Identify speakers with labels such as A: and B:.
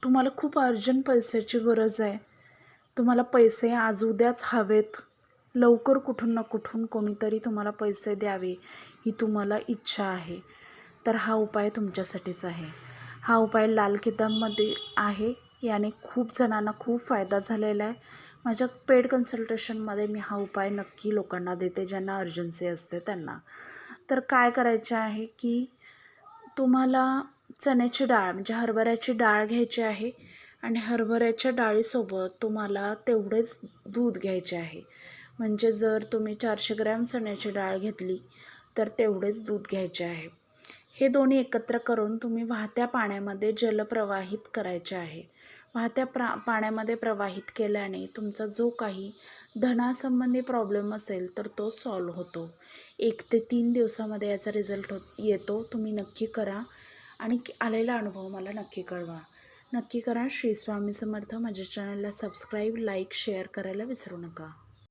A: तुम्हाला खूप अर्जंट पैशाची गरज आहे. तुम्हाला पैसे आज उद्याच हवेत. लवकर कुठून ना कुठून कोणीतरी तुम्हाला पैसे द्यावे ही तुम्हाला इच्छा आहे. तर हा उपाय तुमच्यासाठीच आहे. हा उपाय लाल किताबमध्ये आहे. याने खूप जणांना खूप फायदा झालेला आहे. माझ्या पेड कन्सल्टेशनमध्ये मी हा उपाय नक्की लोकांना देते, ज्यांना अर्जन्सी असते त्यांना. तर काय करायचे आहे की तुम्हाला चण्याची डाळ म्हणजे हरभऱ्याची डाळ घ्यायची आहे आणि हरभऱ्याच्या डाळीसोबत तुम्हाला तेवढेच दूध घ्यायचे आहे. म्हणजे जर तुम्ही 400 ग्रॅम चण्याची डाळ घेतली तर तेवढेच दूध घ्यायचे आहे. हे दोन्ही एकत्र करून तुम्ही वाहत्या पाण्यामध्ये जलप्रवाहित करायचे आहे. वाहत्या पाण्यामध्ये प्रवाहित केल्याने तुमचा जो काही धनासंबंधी प्रॉब्लेम असेल तर तो सॉल्व्ह होतो. 1 ते 3 दिवसामध्ये याचा रिझल्ट येतो. तुम्ही नक्की करा आणि आलेला अनुभव मला नक्की कळवा. नक्की करा. श्री स्वामी समर्थ. माझ्या चॅनलला सबस्क्राईब, लाईक, शेअर करायला विसरू नका.